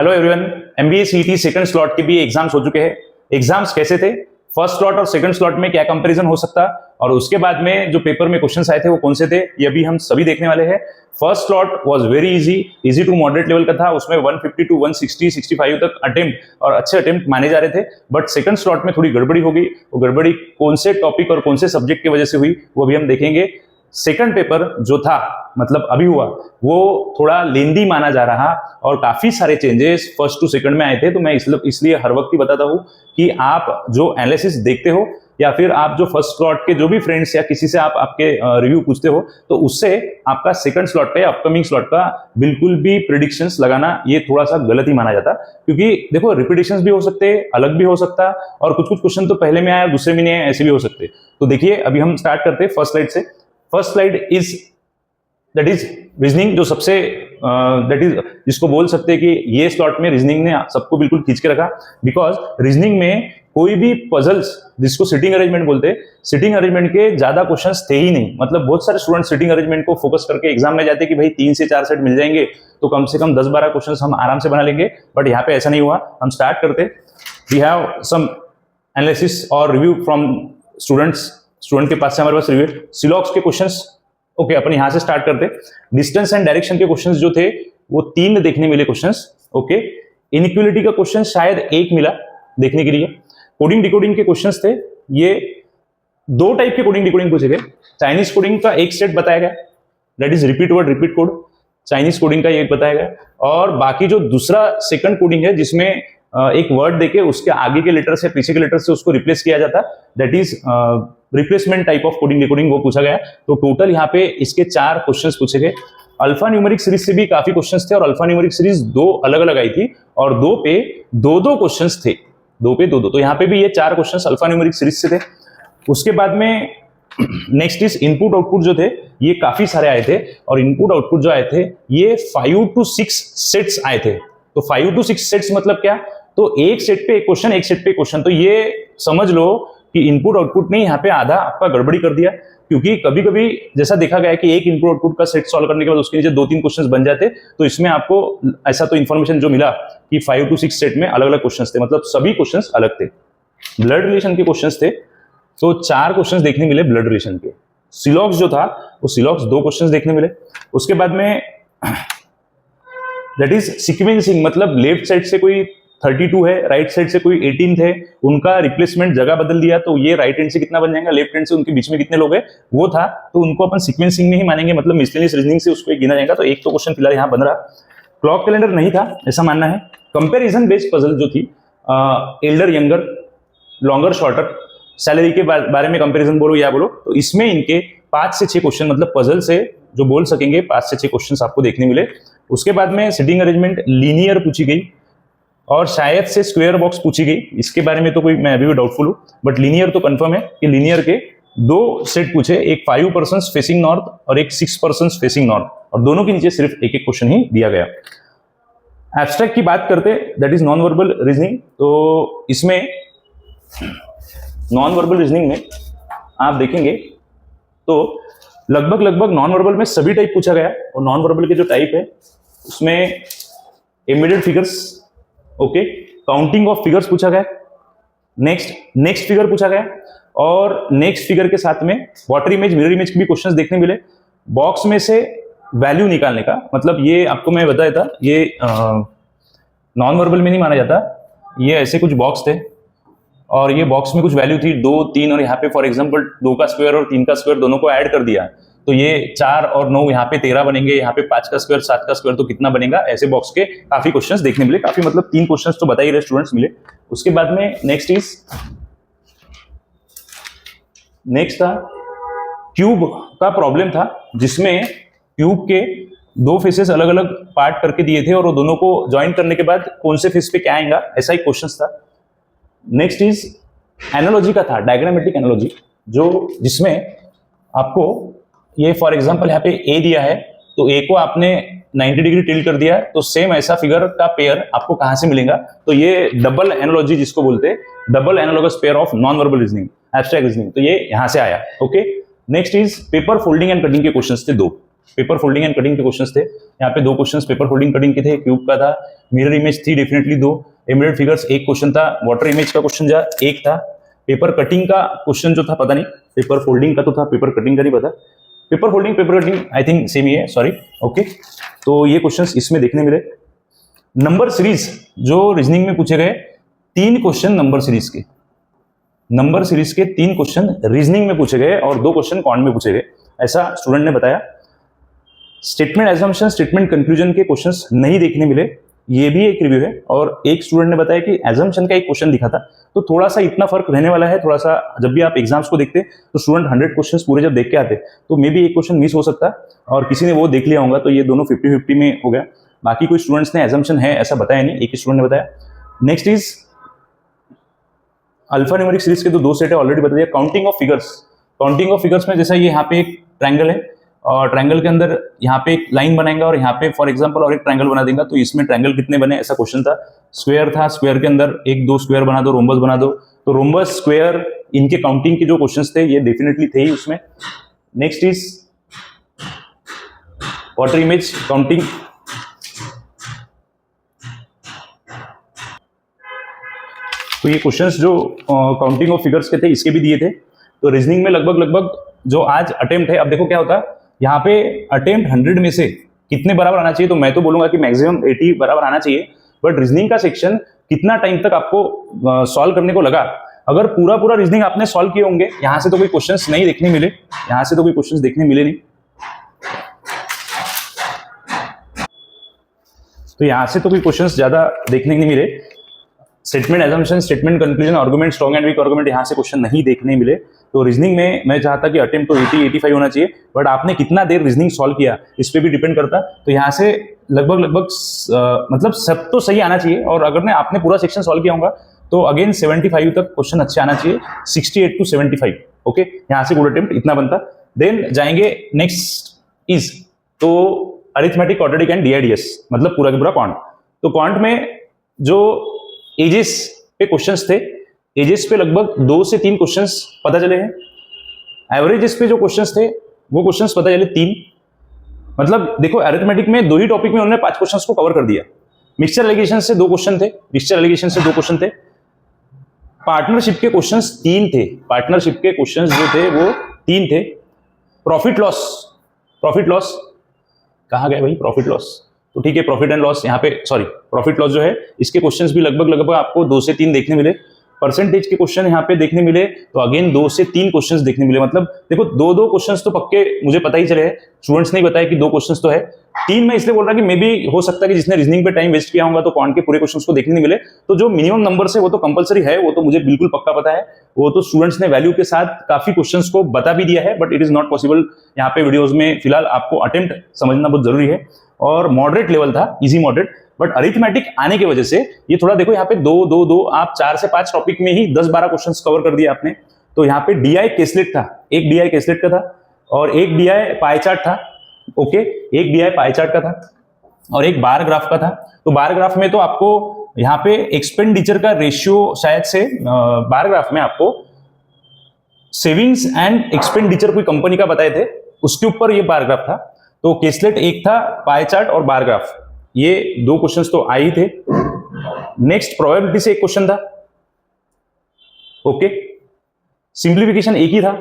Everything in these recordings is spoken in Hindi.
Hello everyone, MBA CET second slot के भी एग्जाम्स हो चुके हैं। एग्जाम्स कैसे थे, फर्स्ट स्लॉट और सेकंड स्लॉट में क्या कंपैरिजन हो सकता, और उसके बाद में जो पेपर में क्वेश्चंस आए थे वो कौन से थे, ये अभी हम सभी देखने वाले हैं। First slot was very easy to moderate level का था। उसमें 150 टू 160 65 तक अटेम्प्ट और अच्छे अटेम्प्ट माने जा रहे थे। बट सेकंड स्लॉट में थोड़ी गड़बड़ी हो गई। वो गड़बड़ी कौन से टॉपिक और कौन से सब्जेक्ट की वजह से हुई वो भी हम देखेंगे। सेकंड पेपर जो था, मतलब अभी हुआ, वो थोड़ा लेंदी माना जा रहा और काफी सारे चेंजेस फर्स्ट टू सेकंड में आए थे। तो मैं इसलिए हर वक्त ही बताता हूं कि आप जो एनालिसिस देखते हो या फिर आप जो फर्स्ट स्लॉट के जो भी फ्रेंड्स या किसी से आप आपके रिव्यू पूछते हो, तो उससे आपका सेकंड स्लॉट का या अपकमिंग स्लॉट का बिल्कुल भी प्रेडिक्शंस लगाना ये थोड़ा सा गलत ही माना जाता। क्योंकि देखो, रिपीटेशंस भी हो सकते, अलग भी हो सकता, और कुछ कुछ क्वेश्चन तो पहले में आया दूसरे में नहीं आया, ऐसे भी हो सकते। तो देखिए, अभी हम स्टार्ट करते हैं फर्स्ट स्लाइड से। First slide that is reasoning, जो सबसे दैट इज जिसको बोल सकते हैं कि ये स्लॉट में रीजनिंग ने सबको बिल्कुल खींच के रखा। बिकॉज रीजनिंग में कोई भी पजल्स, जिसको सिटिंग अरेंजमेंट बोलते हैं, सिटिंग अरेंजमेंट के ज्यादा क्वेश्चंस थे ही नहीं। मतलब बहुत सारे स्टूडेंट सिटिंग अरेंजमेंट को फोकस करके एग्जाम में जाते कि भाई 3 से 4 सेट मिल जाएंगे तो कम से कम 10-12 क्वेश्चंस हम आराम से बना लेंगे। बट यहाँ पे ऐसा नहीं हुआ। हम स्टार्ट करते, वी हैव सम एनालिसिस और रिव्यू फ्रॉम स्टूडेंट के पास से हमारे पास रिव्यू सिलॉक्स के क्वेश्चंस। ओके, अपन यहां से स्टार्ट करते। डिस्टेंस एंड डायरेक्शन के क्वेश्चंस जो थे वो 3 देखने मिले क्वेश्चंस। ओके, इनइक्वालिटी का क्वेश्चन शायद 1 मिला देखने के लिए। कोडिंग डिकोडिंग के क्वेश्चंस थे, ये 2 टाइप के कोडिंग डिकोडिंग पूछे गए। चाइनीज कोडिंग का एक सेट बताया गया, that is repeat word repeat code, Chinese coding का एक बताया गया। और बाकी जो दूसरा सेकंड कोडिंग है, जिसमें एक वर्ड देके उसके आगे के लेटर से पीछे के लेटर से उसको रिप्लेस किया जाता, that is replacement type of coding decoding, वो पूछा गया। तो टोटल यहाँ पे इसके 4 क्वेश्चंस पूछे गए। अल्फा न्यूमेरिक सीरीज से भी काफी क्वेश्चंस थे, और अल्फा न्यूमेरिक सीरीज 2 अलग अलग आई थी, और 2 पे 2-2 क्वेश्चंस थे, 2 पे 2-2। तो यहाँ पे भी ये 4 क्वेश्चंस अल्फा न्यूमेरिक सीरीज से थे। उसके बाद में नेक्स्ट इज इनपुट आउटपुट जो थे, ये काफी सारे आए थे, और इनपुट आउटपुट जो आए थे ये 5 to 6 सेट्स आए थे। तो 5 to 6 सेट्स मतलब क्या, तो एक सेट पे एक क्वेश्चन, एक सेट पे एक क्वेश्चन। तो ये समझ लो कि इनपुट आउटपुट ने यहाँ पे आधा आपका गड़बड़ी कर दिया। क्योंकि कभी कभी जैसा देखा गया कि एक इनपुट आउटपुट का सेट सॉल्व करने के बाद उसके नीचे 2-3 क्वेश्चंस बन जाते, तो इसमें आपको ऐसा तो इन्फॉर्मेशन जो मिला कि 5 to 6 सेट में अलग अलग क्वेश्चंस थे, मतलब सभी क्वेश्चंस अलग थे। ब्लड रिलेशन के क्वेश्चंस थे, तो 4 क्वेश्चंस देखने मिले ब्लड रिलेशन के। सिलॉक्स जो था वो सिलॉक्स 2 क्वेश्चंस देखने मिले। उसके बाद में दैट इज सीक्वेंसिंग, मतलब लेफ्ट साइड से कोई 32 है, राइट साइड से कोई 18 थे, उनका रिप्लेसमेंट जगह बदल दिया, तो ये राइट हैंड से कितना बन जाएगा, लेफ्ट हैंड से उनके बीच में कितने लोग हैं वो था, तो उनको अपन सीक्वेंसिंग में ही मानेंगे, मतलब मिसलेनियस रीजनिंग से उसको गिना जाएगा। तो एक तो क्वेश्चन फिलहाल यहाँ बन रहा। क्लॉक कैलेंडर नहीं था ऐसा मानना है। कंपेरिजन बेस्ड पजल जो थी, Elder younger, longer shorter, salary के बारे में कंपेरिजन बोलो या बोलो, तो इसमें इनके 5 से 6 क्वेश्चन, मतलब पजल से जो बोल सकेंगे 5 से 6 क्वेश्चन आपको देखने मिले। उसके बाद में सिटिंग अरेंजमेंट लीनियर पूछी गई, और शायद से स्क्वायर बॉक्स पूछी गई। इसके बारे में तो कोई मैं अभी भी डाउटफुल हूं, बट लीनियर तो कंफर्म है कि लीनियर के 2 सेट पूछे, एक 5 पर्सन्स फेसिंग नॉर्थ और एक 6 पर्सन्स फेसिंग नॉर्थ, और दोनों के नीचे सिर्फ एक एक क्वेश्चन ही दिया गया। एब्स्ट्रैक्ट की बात करते, that is non verbal reasoning. तो इसमें नॉन वर्बल रीजनिंग में आप देखेंगे तो लगभग नॉन वर्बल में सभी टाइप पूछा गया। और नॉन वर्बल के जो टाइप है उसमें embedded figures, okay, counting of figures पूछा गया, नेक्स्ट फिगर पूछा गया, और नेक्स्ट फिगर के साथ में वाटर इमेज, मिरर इमेज के भी क्वेश्चंस देखने मिले। बॉक्स में से वैल्यू निकालने का, मतलब ये आपको मैं बताया था, ये नॉन वर्बल में नहीं माना जाता। ये ऐसे कुछ बॉक्स थे, और ये बॉक्स में कुछ वैल्यू थी 2, 3, और यहाँ पे फॉर एग्जांपल 2 का स्क्वायर और 3 का स्क्वायर दोनों को ऐड कर दिया, तो ये 4 और 9 यहाँ पे 13 बनेंगे, यहाँ पे 5 का स्क्वायर 7 का स्क्वायर, तो कितना बनेगा। ऐसे बॉक्स के काफी क्वेश्चंस देखने मिले, काफी मतलब 3 क्वेश्चंस तो बता ही रहे स्टूडेंट्स मिले। उसके बाद में नेक्स्ट था क्यूब का प्रॉब्लम था, जिसमें क्यूब के 2 फेसेस अलग अलग पार्ट करके दिए थे, और वो दोनों को ज्वाइन करने के बाद कौन से फेस पे क्या आएगा, ऐसा ही क्वेश्चन था। नेक्स्ट इज एनालॉजी का था, डायग्रामेटिक एनालॉजी, जो जिसमें आपको ये फॉर एग्जांपल यहाँ पे ए दिया है, तो ए को आपने 90 डिग्री टिल्ट कर दिया, तो सेम ऐसा फिगर का पेयर आपको कहां से मिलेगा, तो ये डबल एनालॉजी जिसको बोलते हैं, double analogous pair of non verbal reasoning, abstract reasoning, तो ये यहां से आया। Okay, next is paper folding and cutting के क्वेश्चंस थे 2। पेपर फोल्डिंग एंड कटिंग के क्वेश्चंस थे। यहाँ पे 2 क्वेश्चंस पेपर फोल्डिंग कटिंग के थे, क्यूब का था, मिरर इमेज थी डेफिनेटली 2, एम्बेडेड फिगर्स 1 क्वेश्चन था, वाटर इमेज का क्वेश्चन जो 1 था, पेपर कटिंग का क्वेश्चन जो था पता नहीं, पेपर फोल्डिंग का तो था, पेपर कटिंग का नहीं पता। Paper folding paper cutting I think same ही है, सॉरी। ओके, तो ये क्वेश्चंस इसमें देखने मिले। नंबर सीरीज जो रीजनिंग में पूछे गए 3 क्वेश्चन नंबर सीरीज के, नंबर सीरीज के 3 क्वेश्चन रीजनिंग में पूछे गए और 2 क्वेश्चन क्वांट में पूछे गए, ऐसा स्टूडेंट ने बताया। स्टेटमेंट एजम्पशन, स्टेटमेंट कंक्लूजन के क्वेश्चंस नहीं देखने मिले, ये भी एक रिव्यू है। और एक स्टूडेंट ने बताया कि एजम्पशन का एक क्वेश्चन दिखा था, तो थोड़ा सा इतना फर्क रहने वाला है, थोड़ा सा। जब भी आप एग्जाम्स को देखते तो स्टूडेंट 100 क्वेश्चंस पूरे जब देख के आते तो मे बी एक क्वेश्चन मिस हो सकता है, और किसी ने वो देख लिया होगा, तो ये दोनों 50-50 में हो गया। बाकी कोई स्टूडेंट्स ने एजम्पशन है ऐसा बताया नहीं, एक ही स्टूडेंट ने बताया। Next is alpha numeric series के तो 2 सेट है, ऑलरेडी बता दिया। Counting of figures, counting of figures में जैसा ये यहाँ पे एक ट्रायंगल है और ट्रायंगल के अंदर यहाँ पे एक लाइन बनाएगा और यहाँ पे फॉर एग्जांपल और एक ट्रायंगल बना देगा, तो इसमें ट्रायंगल कितने बने ऐसा क्वेश्चन था। स्क्वायर था, स्क्वायर के अंदर 1-2 स्क्वायर बना दो, रोम्बस बना दो, तो रोम्बस स्क्वायर इनके काउंटिंग के जो क्वेश्चंस थे ये डेफिनेटली थे ही उसमें। Next is water image counting, तो ये क्वेश्चंस जो काउंटिंग ऑफ फिगर्स के थे इसके भी दिए थे। तो रीजनिंग में लगभग जो आज अटेम्प्ट है, अब देखो क्या होता है यहाँ पे अटेम्प्ट 100 में से कितने बराबर आना चाहिए, तो मैं तो बोलूंगा कि मैक्सिमम 80 बराबर आना चाहिए। बट रीजनिंग का सेक्शन कितना टाइम तक आपको सॉल्व करने को लगा, अगर पूरा रीजनिंग आपने सॉल्व किए होंगे, यहाँ से तो कोई क्वेश्चंस नहीं देखने मिले, यहाँ से तो कोई क्वेश्चंस देखने मिले नहीं, तो यहाँ से तो कोई क्वेश्चंस ज्यादा देखने नहीं मिले। Statement assumption, statement conclusion, argument, strong and weak argument, यहाँ से क्वेश्चन नहीं देखने मिले। तो रीजनिंग में मैं चाहता कि अटेम्प्ट तो 80-85 होना चाहिए, बट आपने कितना देर रीजनिंग सॉल्व किया इस पे भी डिपेंड करता। तो यहाँ से लगभग मतलब सब तो सही आना चाहिए, और अगर ने आपने पूरा सेक्शन सॉल्व किया होगा तो अगेन 75 तक क्वेश्चन अच्छे आना चाहिए, 68 to 75। ओके, यहाँ से गुड अटेम्प्ट इतना बनता। देन जाएंगे नेक्स्ट इज तो अरिथमेटिक, क्वाड्रेटिक एंड डीआईडीएस, मतलब पूरा का पूरा क्वांट। तो क्वांट में जो एजेस पे क्वेश्चंस थे, एजेस पे लगभग 2 से 3 क्वेश्चंस पता चले हैं। एवरेजेस पे जो क्वेश्चंस थे वो क्वेश्चंस पता चले 3। मतलब देखो अरिथमेटिक में 2 ही टॉपिक में उन्होंने 5 क्वेश्चंस को कवर कर दिया। मिक्सचर एलिगेशन से 2 क्वेश्चन थे, मिक्सचर एलिगेशन से 2 क्वेश्चन थे। पार्टनरशिप के क्वेश्चंस 3 थे, पार्टनरशिप के क्वेश्चंस जो थे वो 3 थे। प्रॉफिट लॉस, प्रॉफिट लॉस कहाँ गए भाई, प्रॉफिट लॉस, तो ठीक है प्रॉफिट एंड लॉस यहाँ पे, सॉरी प्रॉफिट लॉस जो है इसके क्वेश्चंस भी लगभग आपको 2 से 3 देखने मिले। परसेंटेज के क्वेश्चन यहाँ पे देखने मिले, तो अगेन 2 से 3 क्वेश्चंस देखने मिले। मतलब देखो 2-2 क्वेश्चंस तो पक्के मुझे पता ही चले हैं, स्टूडेंट्स ने बताया कि 2 क्वेश्चंस तो है। 3 में इसलिए बोल रहा कि मे बी हो सकता है कि जिसने रीजनिंग पे टाइम वेस्ट किया होगा तो क्वांट के पूरे क्वेश्चंस को देखने नहीं मिले। तो जो मिनिमम नंबर है वो तो कंपलसरी है, वो तो मुझे बिल्कुल पक्का पता है, वो तो स्टूडेंट्स ने वैल्यू के साथ काफी क्वेश्चंस को बता भी दिया है, but it is not possible यहाँ पे वीडियोज में। फिलहाल आपको अटेम्प्ट समझना बहुत जरूरी है, और मॉडरेट लेवल था, इजी मॉडरेट। बट अरिथमेटिक आने की वजह से ये थोड़ा देखो यहाँ पे 2-2-2 आप 4 से 5 टॉपिक में ही 10-12 क्वेश्चंस कवर कर दिए आपने। तो यहाँ पे डीआई केसलेट था, एक डीआई केसलेट का था और एक डीआई पाई चार्ट था। ओके, एक डीआई पाई चार्ट का था और एक बार ग्राफ का था। तो बार ग्राफ में तो आपको यहाँ पे एक्सपेंडिचर का रेशियो शायद से बार ग्राफ में आपको सेविंग्स एंड एक्सपेंडिचर कोई कंपनी का बताए थे, उसके ऊपर ये बार ग्राफ था। तो केसलेट एक था, पाई चार्ट और बार ग्राफ, ये 2 क्वेश्चंस तो आए ही थे। नेक्स्ट प्रोबेबिलिटी से एक क्वेश्चन था। ओके, सिंप्लीफिकेशन एक ही था,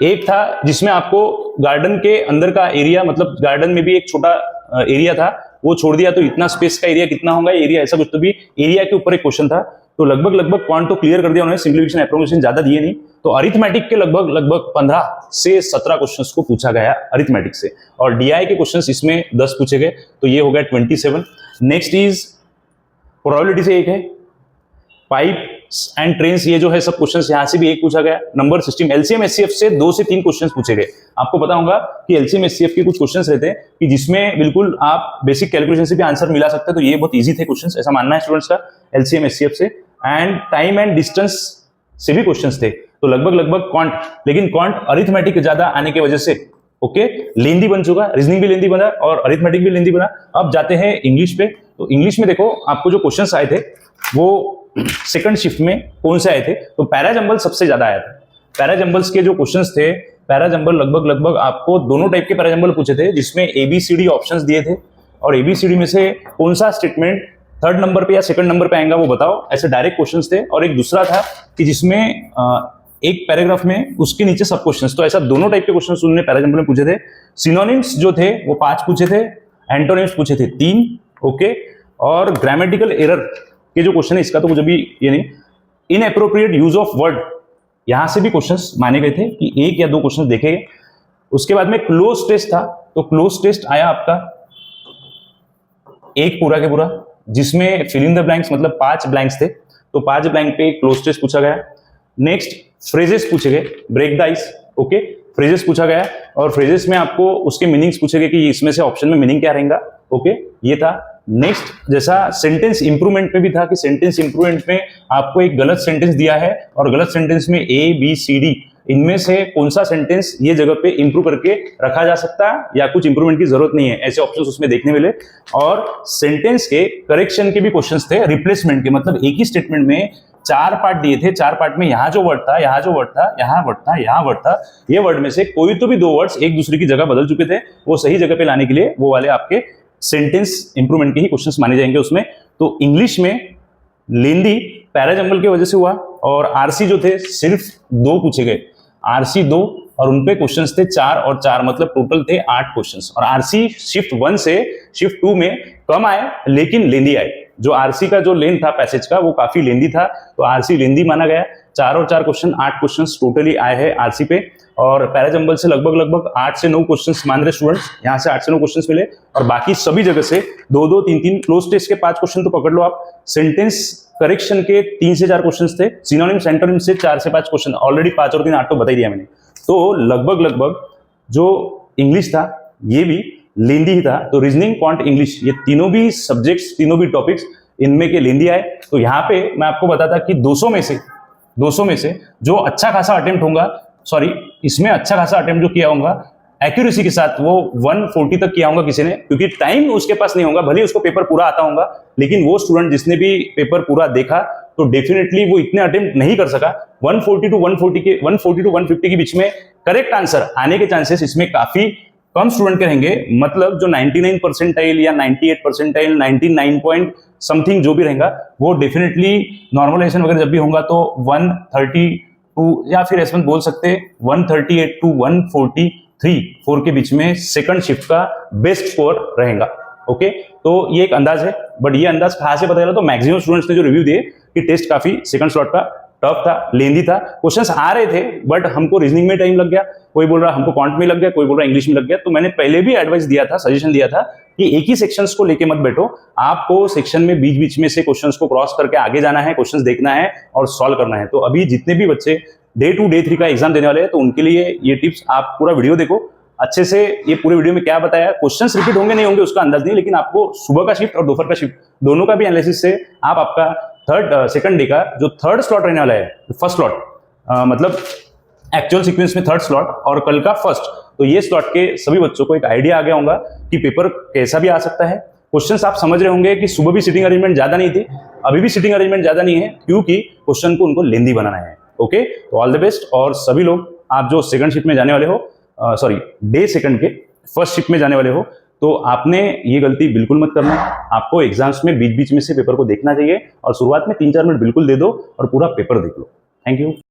एक था जिसमें आपको गार्डन के अंदर का एरिया, मतलब गार्डन में भी एक छोटा एरिया था वो छोड़ दिया, तो इतना स्पेस का एरिया कितना होगा एरिया, ऐसा कुछ तो भी एरिया के ऊपर एक क्वेश्चन था। तो लगभग क्वांट तो क्लियर कर दिया उन्होंने, सिंप्लीफिकेशन एप्रोक्सीमेशन ज्यादा दिए नहीं। तो अरिथमेटिक के लगभग 15 से 17 क्वेश्चंस को पूछा गया अरिथमेटिक से, और डीआई के क्वेश्चंस इसमें 10 पूछे गए, तो ये हो गया 27। नेक्स्ट इज प्रोबेबिलिटी से एक है, पाइप्स एंड ट्रेन्स, ये जो है सब क्वेश्चंस यहाँ से भी एक पूछा गया। नंबर सिस्टम, एलसीएम एचसीएफ से 2 से 3 क्वेश्चंस पूछे गए। आपको पता होगा कि एलसीएम एचसीएफ के कुछ क्वेश्चंस रहते हैं कि जिसमें बिल्कुल आप बेसिक कैलकुलेशन से भी आंसर मिला सकते हैं, तो ये बहुत इजी थे क्वेश्चंस, ऐसा मानना है स्टूडेंट्स का एलसीएम एचसीएफ से। एंड टाइम एंड डिस्टेंस से भी क्वेश्चंस थे, तो लगभग क्वांट, लेकिन क्वांट अरिथमेटिक ज्यादा आने की वजह से ओके लेंदी बन चुका, रीजनिंग भी लेंदी बना और अरिथमेटिक भी लेंदी बना। अब जाते हैं इंग्लिश पे। तो इंग्लिश में देखो आपको जो क्वेश्चंस आए थे वो सेकंड शिफ्ट में कौन से आए थे, तो पैराजंबल सबसे ज्यादा आया था। पैराजंबल्स के जो क्वेश्चंस थे पैराजंबल लगभग आपको दोनों टाइप के पैराजंबल पूछे थे, जिसमें ABCD ऑप्शंस दिए थे और ABCD में से कौन सा स्टेटमेंट थर्ड नंबर पे या सेकंड नंबर पे आएगा वो बताओ, ऐसे डायरेक्ट क्वेश्चंस थे। और एक दूसरा था कि जिसमें एक पैराग्राफ में उसके नीचे सब क्वेश्चंस, तो ऐसा दोनों टाइप के क्वेश्चंस उन्होंने पैराजंबल में पूछे थे। सिनोनिम्स जो थे वो 5 पूछे थे, एंटोनिम्स पूछे थे 3, ओके। और ग्रामेटिकल एरर के जो क्वेश्चन है इसका तो मुझे भी ये नहीं, इनएप्रोप्रिएट यूज ऑफ वर्ड, यहां से भी क्वेश्चंस माने गए थे कि 1 या 2 क्वेश्चंस देखे गए। उसके बाद में क्लोज टेस्ट था, तो क्लोज टेस्ट आया आपका एक पूरा के पूरा, जिसमें फिल इन द ब्लैंक्स मतलब 5 ब्लैंक्स थे, तो 5 ब्लैंक पे क्लोज टेस्ट पूछा गया। नेक्स्ट फ्रेजेस पूछे गए, break the ice, okay, phrases पूछा गया और फ्रेजेस में आपको उसके मीनिंग्स पूछे गए कि इसमें से ऑप्शन में मीनिंग क्या रहेगा, ओके, ये था। नेक्स्ट जैसा सेंटेंस इंप्रूवमेंट में भी था कि सेंटेंस इंप्रूवमेंट में आपको एक गलत सेंटेंस दिया है और गलत सेंटेंस में ABCD इनमें से कौन सा सेंटेंस ये जगह पे इंप्रूव करके रखा जा सकता है या कुछ इंप्रूवमेंट की जरूरत नहीं है, ऐसे ऑप्शंस उसमें देखने मिले। और सेंटेंस के करेक्शन के भी क्वेश्चंस थे, रिप्लेसमेंट के, मतलब एक ही स्टेटमेंट में 4 पार्ट दिए थे, 4 पार्ट में यहाँ जो वर्ड था, यहाँ जो वर्ड था, यहाँ वर्ड था, यहाँ वर्ड था, ये वर्ड में से कोई तो भी 2 वर्ड्स एक दूसरे की जगह बदल चुके थे, वो सही जगह पे लाने के लिए वो वाले आपके सेंटेंस इंप्रूवमेंट के ही क्वेश्चंस माने जाएंगे उसमें। तो इंग्लिश में लेंदी पैराजंबल की वजह से हुआ और आरसी जो थे सिर्फ 2 पूछे गए, आरसी 2 और उनपे क्वेश्चंस थे 4 और 4, मतलब टोटल थे 8 क्वेश्चंस। और आरसी शिफ्ट 1 से शिफ्ट 2 में कम आए लेकिन लेंदी आए, जो आरसी का जो लेंथ था पैसेज का वो काफी लेंदी था, तो आरसी लेंदी माना गया। 4 और 4 क्वेश्चन 8 क्वेश्चंस टोटली आए हैं आरसी पे। और पैराजंबल से लगभग 8 से 9 क्वेश्चंस मान रहे स्टूडेंट्स, यहाँ से 8 से 9 क्वेश्चंस मिले और बाकी सभी जगह से 2-2, 3-3, क्लोज टेस्ट के 5 क्वेश्चन तो पकड़ लो आप, सेंटेंस करेक्शन के 3 से 4 क्वेश्चंस थे, सिनोनिम्स एंटोनिम्स से 4 से 5 क्वेश्चन, ऑलरेडी 5 और 3 8 तो बता ही दिया मैंने। तो लगभग जो इंग्लिश था ये भी लेंदी ही था। तो रीजनिंग, क्वांट, इंग्लिश, ये तीनों भी सब्जेक्ट्स, तीनों भी टॉपिक्स इनमें के लेंदी आए। तो यहाँ पे मैं आपको बताता कि 200 में से जो अच्छा खासा अटेम्प्ट होगा, सॉरी इसमें अच्छा खासा अटेम्प्ट जो किया होगा एक्यूरेसी के साथ, वो 140 तक किया होगा किसी ने, क्योंकि टाइम उसके पास नहीं होगा, भले उसको पेपर पूरा आता होगा, लेकिन वो स्टूडेंट जिसने भी पेपर पूरा देखा तो डेफिनेटली वो इतने अटेम्प्ट नहीं कर सका। 140 टू 150 के बीच में करेक्ट आंसर आने के चांसेस इसमें काफी कम स्टूडेंट के रहेंगे, मतलब जो 99 परसेंटाइल या 98 परसेंटाइल, 99 पॉइंट समथिंग जो भी रहेगा वो डेफिनेटली नॉर्मलाइजेशन वगैरह जब भी होगा तो 132 या फिर ऐसा बोल सकते हैं 138 टू 143 के बीच में सेकंड शिफ्ट का बेस्ट स्कोर रहेगा, ओके। तो ये एक अंदाज है, बट ये अंदाज कहां से पता चला, तो मैक्सिमम स्टूडेंट्स ने जो रिव्यू दिए कि टेस्ट काफी सेकंड स्लॉट का टफ था, लेंदी था, क्वेश्चंस आ रहे थे बट हमको रीजनिंग में टाइम लग गया, कोई बोल रहा हमको क्वांट में लग गया, कोई बोल रहा इंग्लिश में लग गया। तो मैंने पहले भी एडवाइस दिया था, सजेशन दिया था कि एक ही सेक्शंस को लेके मत बैठो, आपको सेक्शन में बीच बीच में से क्वेश्चंस को क्रॉस करके आगे जाना है, क्वेश्चंस देखना है और सॉल्व करना है। तो अभी जितने भी बच्चे डे 2 डे 3 का एग्जाम देने वाले हैं तो उनके लिए ये टिप्स, आप पूरा वीडियो देखो अच्छे से। ये पूरे वीडियो में क्या बताया, क्वेश्चंस रिपीट होंगे नहीं होंगे उसका अंदाज नहीं, लेकिन आपको सुबह का शिफ्ट और दोपहर का शिफ्ट दोनों का भी एनालिसिस से आप आपका सेकंड डे का जो थर्ड स्लॉट रहने वाला है, फर्स्ट स्लॉट मतलब एक्चुअल सीक्वेंस में थर्ड स्लॉट और कल का फर्स्ट, तो ये स्लॉट के सभी बच्चों को एक आइडिया आ गया होगा कि पेपर कैसा भी आ सकता है। क्वेश्चंस आप समझ रहे होंगे कि सुबह भी सिटिंग अरेंजमेंट ज्यादा नहीं थी, अभी भी सिटिंग अरेंजमेंट ज्यादा नहीं है, क्योंकि क्वेश्चन को उनको लेंदी बनाना है, ओके। तो ऑल द बेस्ट। और सभी लोग आप जो सेकंड शिफ्ट में जाने वाले हो, सॉरी डे सेकंड के फर्स्ट शिफ्ट में जाने वाले हो, तो आपने ये गलती बिल्कुल मत करना। आपको एग्जाम्स में बीच बीच में से पेपर को देखना चाहिए और शुरुआत में 3-4 मिनट बिल्कुल दे दो और पूरा पेपर देख लो। Thank you.